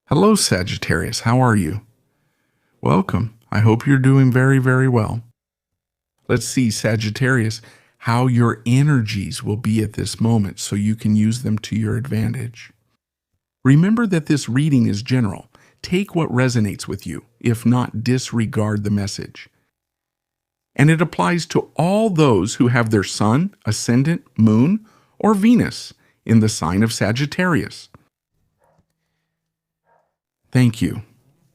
Hello, Sagittarius. How are you? Welcome. I hope you're doing very, very well. Let's see, Sagittarius, how your energies will be at this moment so you can use them to your advantage. Remember that this reading is general. Take what resonates with you. If not, disregard the message. And it applies to all those who have their sun, ascendant, moon, or Venus in the sign of Sagittarius. Thank you.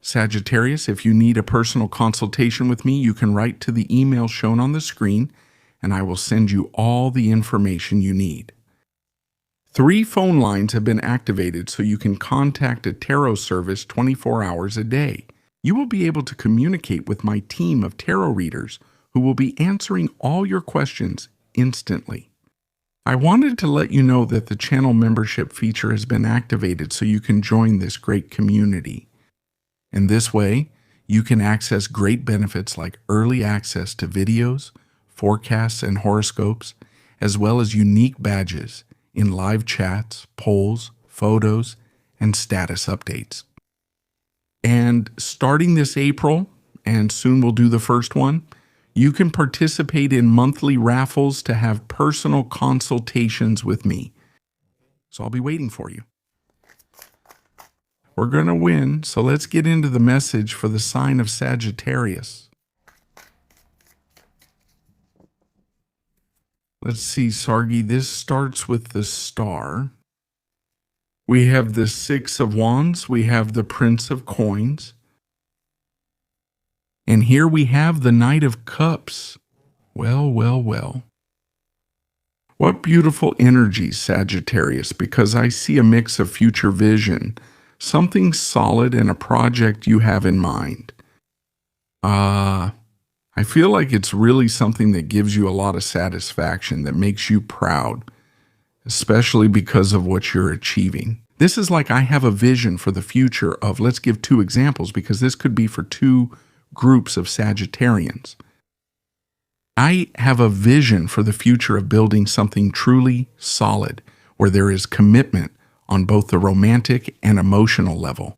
Sagittarius, if you need a personal consultation with me, you can write to the email shown on the screen, and I will send you all the information you need. 3 phone lines have been activated so you can contact a tarot service 24 hours a day. You will be able to communicate with my team of tarot readers who will be answering all your questions instantly. I wanted to let you know that the channel membership feature has been activated so you can join this great community. In this way, you can access great benefits like early access to videos, forecasts, and horoscopes, as well as unique badges in live chats, polls, photos, and status updates. And starting this April, and soon we'll do the first one, you can participate in monthly raffles to have personal consultations with me. So I'll be waiting for you. We're going to win, so let's get into the message for the sign of Sagittarius. Let's see, Sargi, this starts with the star. We have the 6 of Wands, we have the Prince of Coins. And here we have the Knight of Cups. Well, well, well. What beautiful energy, Sagittarius, because I see a mix of future vision, something solid, and a project you have in mind. I feel like it's really something that gives you a lot of satisfaction, that makes you proud, especially because of what you're achieving. This is like I have a vision for the future of, let's give 2 examples, because this could be for 2 groups of Sagittarians. I have a vision for the future of building something truly solid, where there is commitment on both the romantic and emotional level.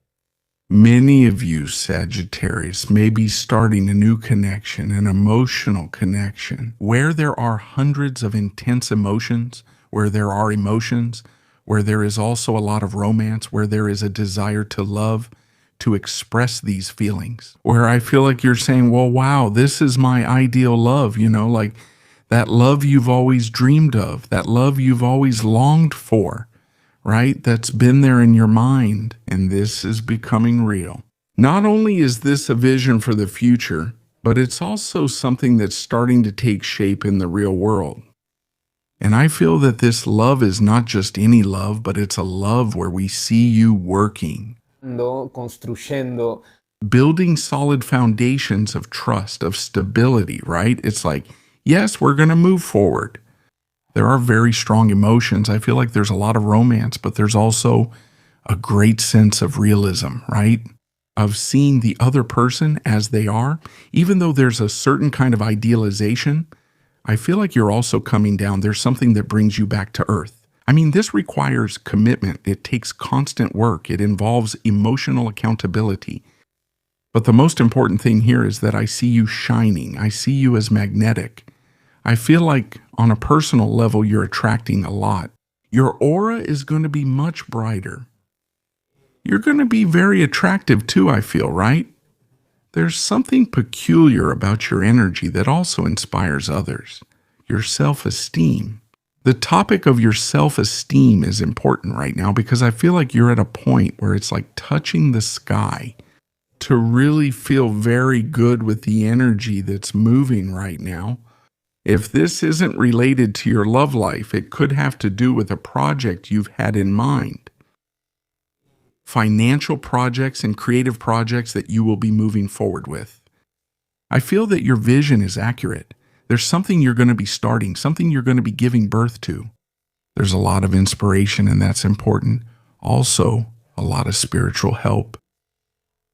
Many of you, Sagittarius, may be starting a new connection, an emotional connection, where there are hundreds of intense emotions, where there are emotions, where there is also a lot of romance, where there is a desire to love, to express these feelings, where I feel like you're saying, well, wow, this is my ideal love, like that love you've always dreamed of, that love you've always longed for, right? That's been there in your mind, and this is becoming real. Not only is this a vision for the future, but it's also something that's starting to take shape in the real world. And I feel that this love is not just any love, but it's a love where we see you working, construyendo, building solid foundations of trust, of stability, right? It's like, yes, we're going to move forward. There are very strong emotions. I feel like there's a lot of romance, but there's also a great sense of realism, right? Of seeing the other person as they are. Even though there's a certain kind of idealization, I feel like you're also coming down. There's something that brings you back to earth. I mean, this requires commitment. It takes constant work. It involves emotional accountability. But the most important thing here is that I see you shining. I see you as magnetic. I feel like on a personal level, you're attracting a lot. Your aura is going to be much brighter. You're going to be very attractive too, I feel, right? There's something peculiar about your energy that also inspires others. Your self-esteem. The topic of your self-esteem is important right now because I feel like you're at a point where it's like touching the sky to really feel very good with the energy that's moving right now. If this isn't related to your love life, it could have to do with a project you've had in mind. Financial projects and creative projects that you will be moving forward with. I feel that your vision is accurate. There's something you're going to be starting, something you're going to be giving birth to. There's a lot of inspiration, and that's important. Also, a lot of spiritual help.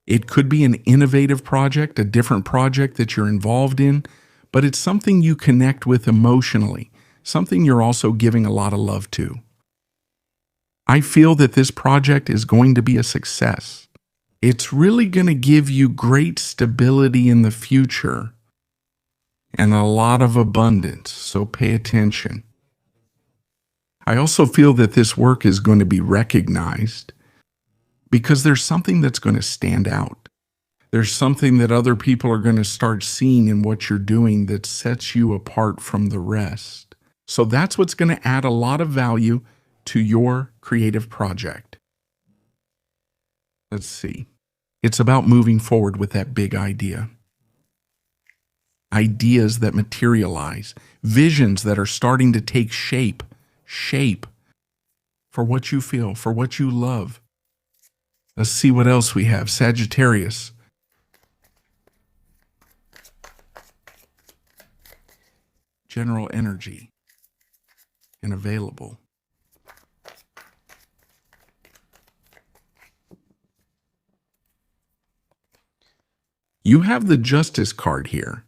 It could be an innovative project, a different project that you're involved in, but it's something you connect with emotionally, something you're also giving a lot of love to. I feel that this project is going to be a success. It's really going to give you great stability in the future and a lot of abundance, so pay attention. I also feel that this work is going to be recognized because there's something that's going to stand out. There's something that other people are going to start seeing in what you're doing that sets you apart from the rest. So that's what's going to add a lot of value to your creative project. Let's see. It's about moving forward with that big idea. Ideas that materialize, visions that are starting to take shape for what you feel, for what you love. Let's see what else we have. Sagittarius. General energy and available. You have the Justice card here.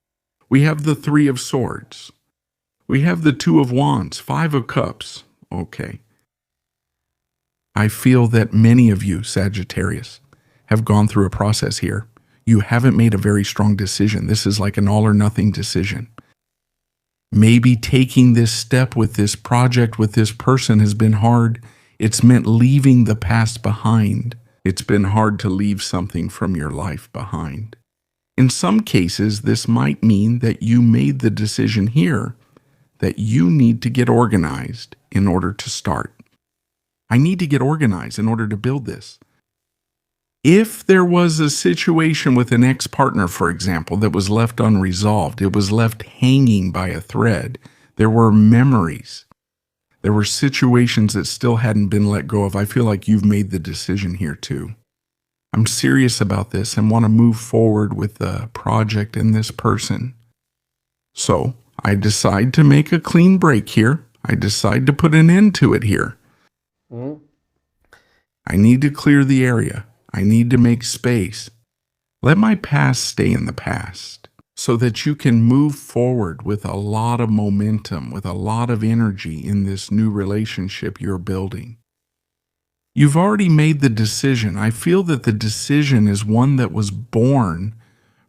We have the Three of Swords. We have the Two of Wands, Five of Cups. Okay. I feel that many of you, Sagittarius, have gone through a process here. You haven't made a very strong decision. This is like an all or nothing decision. Maybe taking this step with this project, with this person has been hard. It's meant leaving the past behind. It's been hard to leave something from your life behind. In some cases, this might mean that you made the decision here that you need to get organized in order to start. I need to get organized in order to build this. If there was a situation with an ex-partner, for example, that was left unresolved, it was left hanging by a thread, there were memories, there were situations that still hadn't been let go of, I feel like you've made the decision here too. I'm serious about this and want to move forward with the project and this person. So I decide to make a clean break here. I decide to put an end to it here. I need to clear the area. I need to make space. Let my past stay in the past so that you can move forward with a lot of momentum, with a lot of energy in this new relationship you're building. You've already made the decision. I feel that the decision is one that was born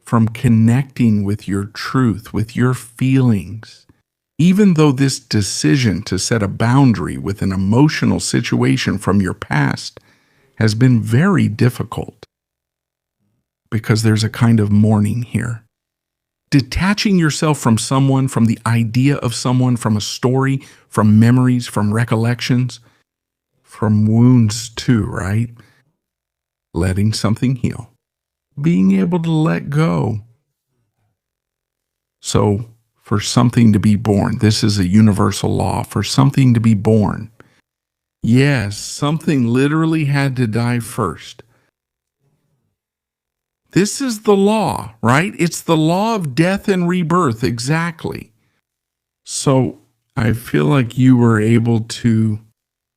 from connecting with your truth, with your feelings. Even though this decision to set a boundary with an emotional situation from your past has been very difficult, because there's a kind of mourning here. Detaching yourself from someone, from the idea of someone, from a story, from memories, from recollections, from wounds too, right? Letting something heal. Being able to let go. So, for something to be born, this is a universal law, for something to be born. Yes, something literally had to die first. This is the law, right? It's the law of death and rebirth, exactly. So, I feel like you were able to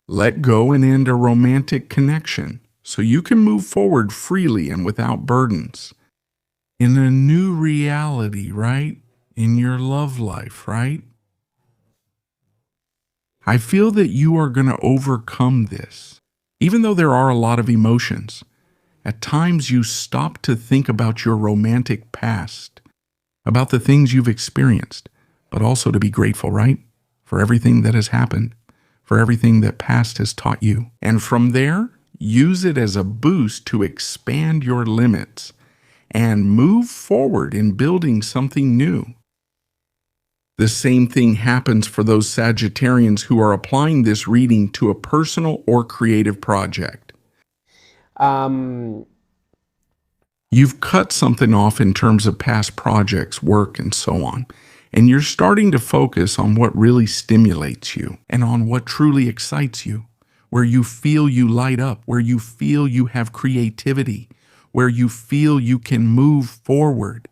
let go and end a romantic connection so you can move forward freely and without burdens in a new reality, right? In your love life, right? I feel that you are going to overcome this. Even though there are a lot of emotions, at times you stop to think about your romantic past, about the things you've experienced, but also to be grateful, right? For everything that has happened, for everything that past has taught you. And from there, use it as a boost to expand your limits and move forward in building something new. The same thing happens for those Sagittarians who are applying this reading to a personal or creative project. You've cut something off in terms of past projects, work, and so on, and you're starting to focus on what really stimulates you and on what truly excites you, where you feel you light up, where you feel you have creativity, where you feel you can move forward,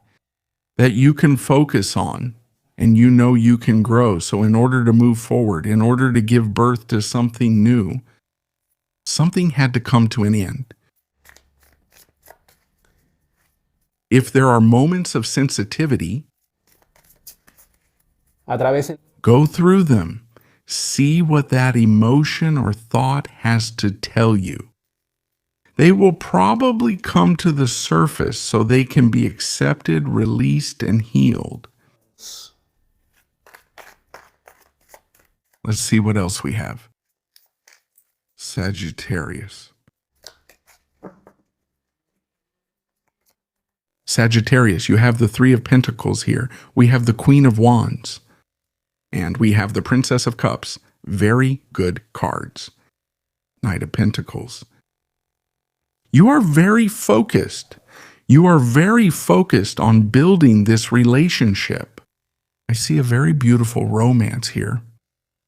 that you can focus on, and you know you can grow. So in order to move forward, in order to give birth to something new, something had to come to an end. If there are moments of sensitivity, go through them. See what that emotion or thought has to tell you. They will probably come to the surface so they can be accepted, released, and healed. Let's see what else we have. Sagittarius. Sagittarius, you have the Three of Pentacles here. We have the Queen of Wands. And we have the Princess of Cups. Very good cards. Knight of Pentacles. You are very focused. You are very focused on building this relationship. I see a very beautiful romance here.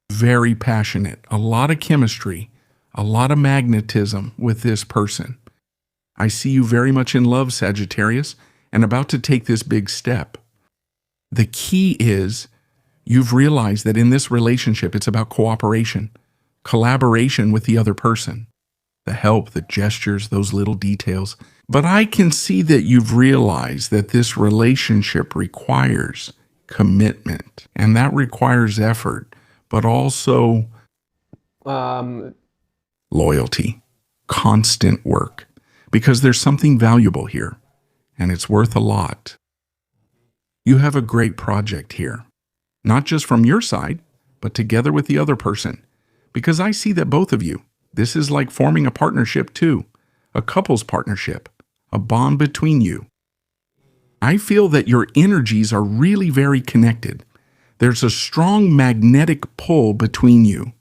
Very passionate. A lot of chemistry. A lot of magnetism with this person. I see you very much in love, Sagittarius, and about to take this big step. The key is you've realized that in this relationship, it's about cooperation, collaboration with the other person, the help, the gestures, those little details. But I can see that you've realized that this relationship requires commitment, and that requires effort, but also loyalty, constant work, because there's something valuable here, and it's worth a lot. You have a great project here, not just from your side, but together with the other person, because I see that both of you, this is like forming a partnership too, a couple's partnership, a bond between you. I feel that your energies are really very connected. There's a strong magnetic pull between you.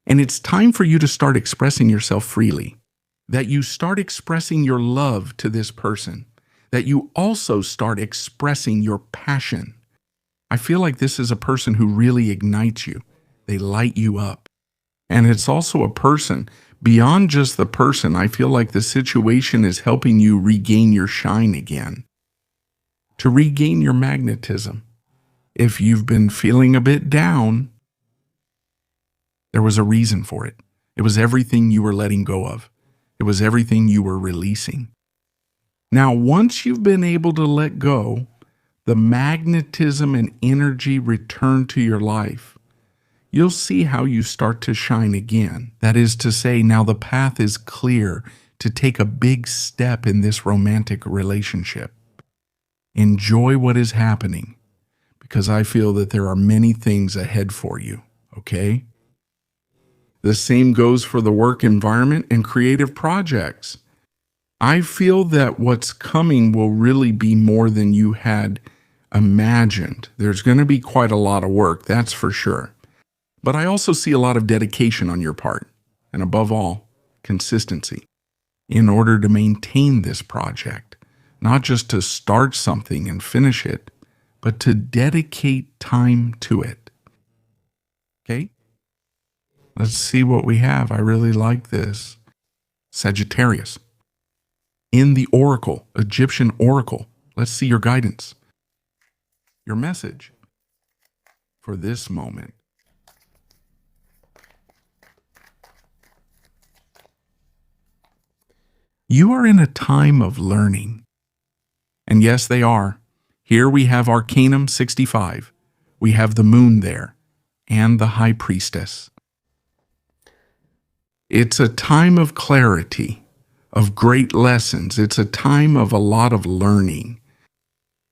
And it's time for you to start expressing yourself freely, that you start expressing your love to this person, that you also start expressing your passion. I feel like this is a person who really ignites you. They light you up. And it's also a person, beyond just the person, I feel like the situation is helping you regain your shine again, to regain your magnetism. If you've been feeling a bit down, there was a reason for it. It was everything you were letting go of. It was everything you were releasing. Now, once you've been able to let go, the magnetism and energy return to your life. You'll see how you start to shine again. That is to say, now the path is clear to take a big step in this romantic relationship. Enjoy what is happening, because I feel that there are many things ahead for you, okay? The same goes for the work environment and creative projects. I feel that what's coming will really be more than you had imagined. There's going to be quite a lot of work, that's for sure. But I also see a lot of dedication on your part, and above all, consistency, in order to maintain this project, not just to start something and finish it, but to dedicate time to it. Okay? Let's see what we have. I really like this. Sagittarius. In the oracle, Egyptian oracle, let's see your guidance, your message for this moment. You are in a time of learning. And yes, they are. Here we have Arcanum 65. We have the moon there and the high priestess. It's a time of clarity, of great lessons. It's a time of a lot of learning.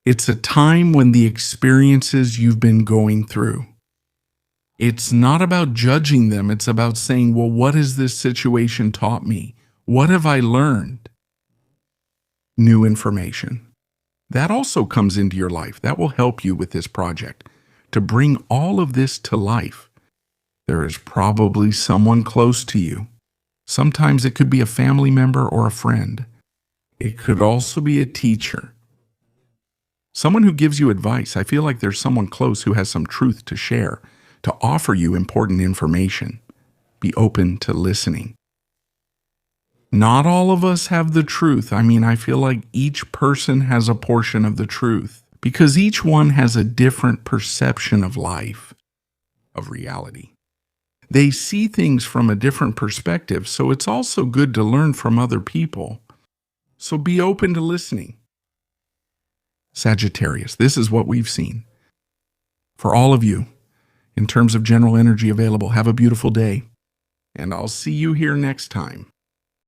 It's a time when the experiences you've been going through, it's not about judging them. It's about saying, well, what has this situation taught me? What have I learned? New information. That also comes into your life. That will help you with this project to bring all of this to life. There is probably someone close to you. Sometimes it could be a family member or a friend. It could also be a teacher. Someone who gives you advice. I feel like there's someone close who has some truth to share, to offer you important information. Be open to listening. Not all of us have the truth. I feel like each person has a portion of the truth because each one has a different perception of life, of reality. They see things from a different perspective, so it's also good to learn from other people. So be open to listening. Sagittarius, this is what we've seen. For all of you, in terms of general energy available, have a beautiful day, and I'll see you here next time.